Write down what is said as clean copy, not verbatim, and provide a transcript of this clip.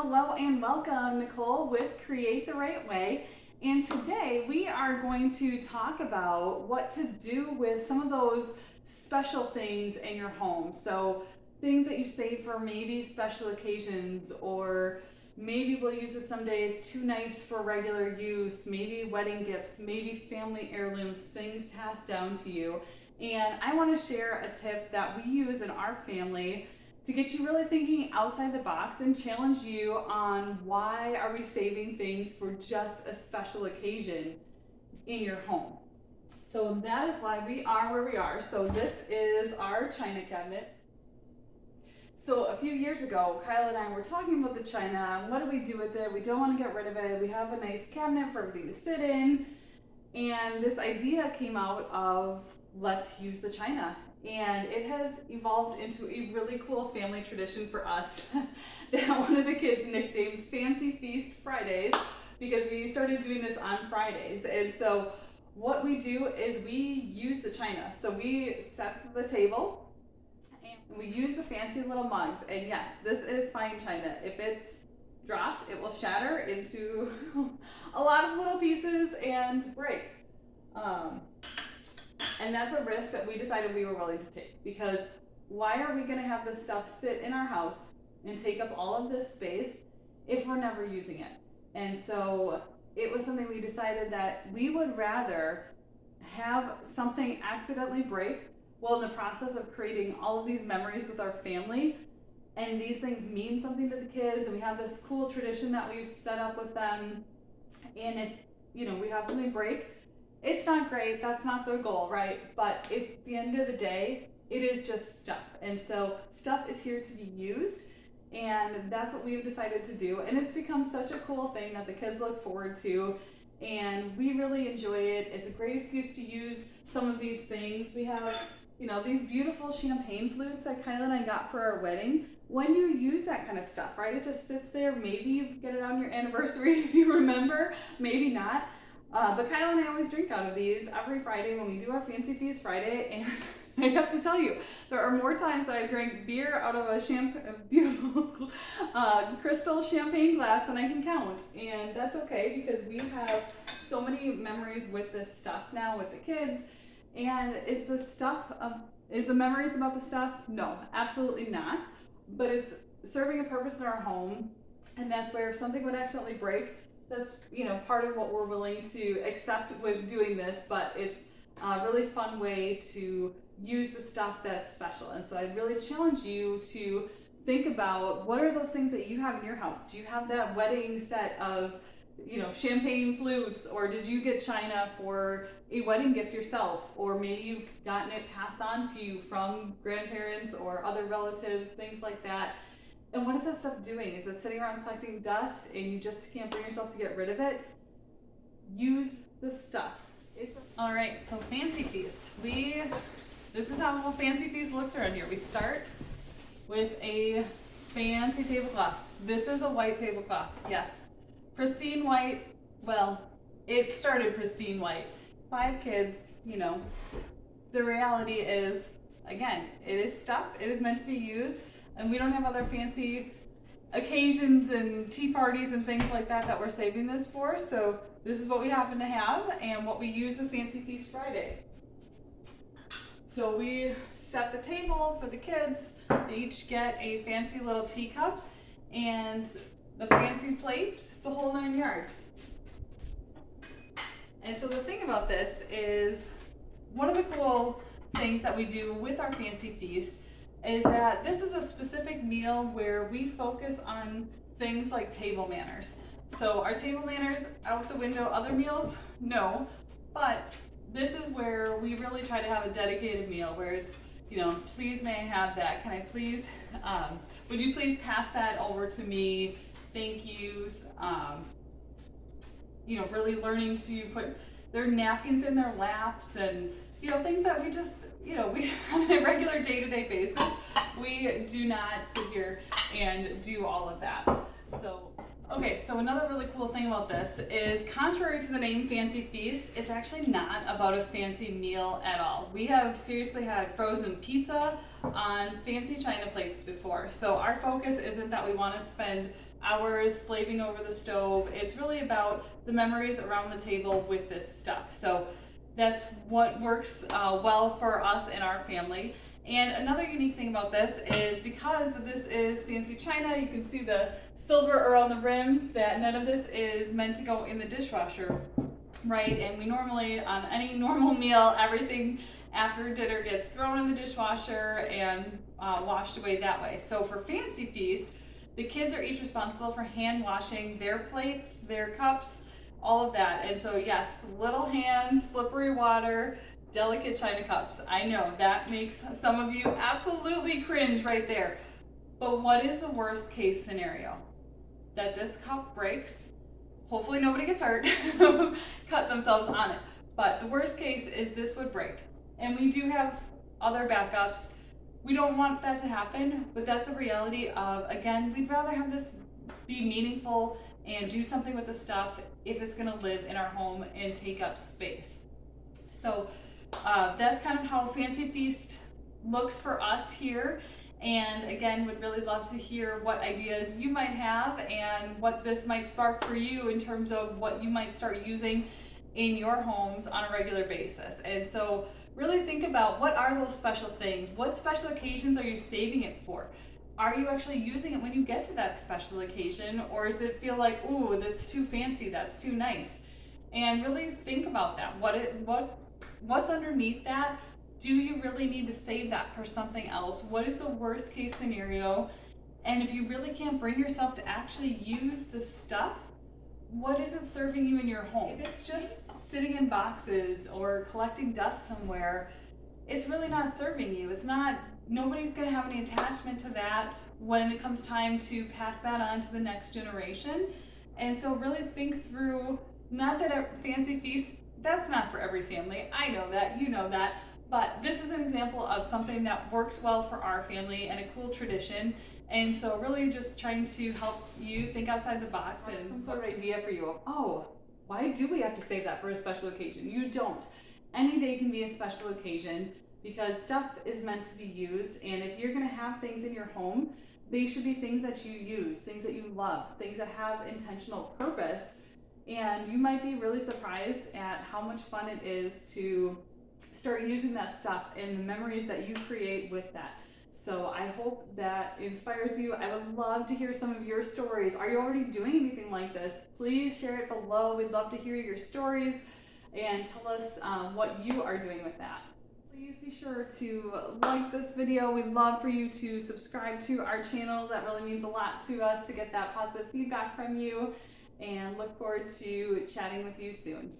Hello and welcome, Nicole with Create the Right Way. And today we are going to talk about what to do with some of those special things in your home. So things that you save for maybe special occasions, or maybe we'll use this someday, it's too nice for regular use, maybe wedding gifts, maybe family heirlooms, things passed down to you. And I want to share a tip that we use in our family to get you really thinking outside the box and challenge you on why are we saving things for just a special occasion in your home. So that is why we are where we are. So this is our china cabinet. So a few years ago, Kyle and I were talking about the china. What do we do with it? We don't want to get rid of it. We have a nice cabinet for everything to sit in. And this idea came out of let's use the china. And it has evolved into a really cool family tradition for us that one of the kids nicknamed Fancy Feast Fridays, because we started doing this on Fridays. And so what we do is we use the china. So we set the table and we use the fancy little mugs. And yes, this is fine china. If it's dropped, it will shatter into a lot of little pieces and break. And that's a risk that we decided we were willing to take, because why are we going to have this stuff sit in our house and take up all of this space if we're never using it? And so it was something we decided that we would rather have something accidentally break while in the process of creating all of these memories with our family. And these things mean something to the kids, and we have this cool tradition that we've set up with them. And if we have something break, it's not great, that's not the goal, right? But at the end of the day, it is just stuff. And so stuff is here to be used, and that's what we've decided to do. And it's become such a cool thing that the kids look forward to, and we really enjoy it. It's a great excuse to use some of these things. We have, these beautiful champagne flutes that Kyle and I got for our wedding. When do you use that kind of stuff, right? It just sits there. Maybe you get it on your anniversary if you remember, maybe not. But Kyle and I always drink out of these every Friday when we do our Fancy Feast Friday, and I have to tell you, there are more times that I drank beer out of a beautiful crystal champagne glass than I can count, and that's okay because we have so many memories with this stuff now with the kids. And is the memories about the stuff? No, absolutely not. But it's serving a purpose in our home, and that's where if something would accidentally break, that's part of what we're willing to accept with doing this, but it's a really fun way to use the stuff that's special. And so I really challenge you to think about, what are those things that you have in your house? Do you have that wedding set of champagne flutes, or did you get china for a wedding gift yourself, or maybe you've gotten it passed on to you from grandparents or other relatives, things like that. And what is that stuff doing? Is it sitting around collecting dust and you just can't bring yourself to get rid of it? Use the stuff. All right, so Fancy Feast. This is how Fancy Feast looks around here. We start with a fancy tablecloth. This is a white tablecloth, yes. Pristine white. Well, it started pristine white. 5 kids, the reality is, again, it is stuff. It is meant to be used. And we don't have other fancy occasions and tea parties and things like that we're saving this for. So this is what we happen to have and what we use with Fancy Feast Friday. So we set the table for the kids. They each get a fancy little teacup and the fancy plates, the whole 9 yards. And so the thing about this is, one of the cool things that we do with our Fancy Feast is that this is a specific meal where we focus on things like table manners. So our table manners out the window, other meals, no, but this is where we really try to have a dedicated meal where it's, please may I have that? Can I please, would you please pass that over to me? Thank yous. Really learning to put their napkins in their laps and, things that we just, we on a regular day-to-day basis, we do not sit here and do all of that. So another really cool thing about this is, contrary to the name Fancy Feast, it's actually not about a fancy meal at all. We have seriously had frozen pizza on fancy china plates before. So our focus isn't that we want to spend hours slaving over the stove. It's really about the memories around the table with this stuff. So that's what works well for us and our family. And another unique thing about this is because this is fancy china, you can see the silver around the rims, that none of this is meant to go in the dishwasher, right? And we normally, on any normal meal, everything after dinner gets thrown in the dishwasher and washed away that way. So for Fancy Feast, the kids are each responsible for hand washing their plates, their cups, all of that. And so yes, little hands, slippery water, delicate china cups. I know that makes some of you absolutely cringe right there. But what is the worst case scenario? That this cup breaks. Hopefully nobody gets hurt, cut themselves on it. But the worst case is this would break. And we do have other backups. We don't want that to happen, but that's a reality of, again, we'd rather have this be meaningful and do something with the stuff if it's gonna live in our home and take up space. So that's kind of how Fancy Feast looks for us here. And again, would really love to hear what ideas you might have and what this might spark for you in terms of what you might start using in your homes on a regular basis. And so really think about, what are those special things? What special occasions are you saving it for? Are you actually using it when you get to that special occasion, or does it feel like, ooh, that's too fancy, that's too nice? And really think about that. What's underneath that? Do you really need to save that for something else? What is the worst case scenario? And if you really can't bring yourself to actually use the stuff, what is it serving you in your home? If it's just sitting in boxes or collecting dust somewhere, it's really not serving you. It's not, nobody's gonna have any attachment to that when it comes time to pass that on to the next generation. And so really think through, not that a Fancy Feast, that's not for every family. I know that, you know that. But this is an example of something that works well for our family and a cool tradition. And so really just trying to help you think outside the box and some sort of idea for you. Oh, why do we have to save that for a special occasion? You don't. Any day can be a special occasion because stuff is meant to be used. And if you're gonna have things in your home, they should be things that you use, things that you love, things that have intentional purpose. And you might be really surprised at how much fun it is to start using that stuff and the memories that you create with that. So I hope that inspires you. I would love to hear some of your stories. Are you already doing anything like this? Please share it below. We'd love to hear your stories and tell us what you are doing with that. Please be sure to like this video. We'd love for you to subscribe to our channel. That really means a lot to us to get that positive feedback from you, and look forward to chatting with you soon.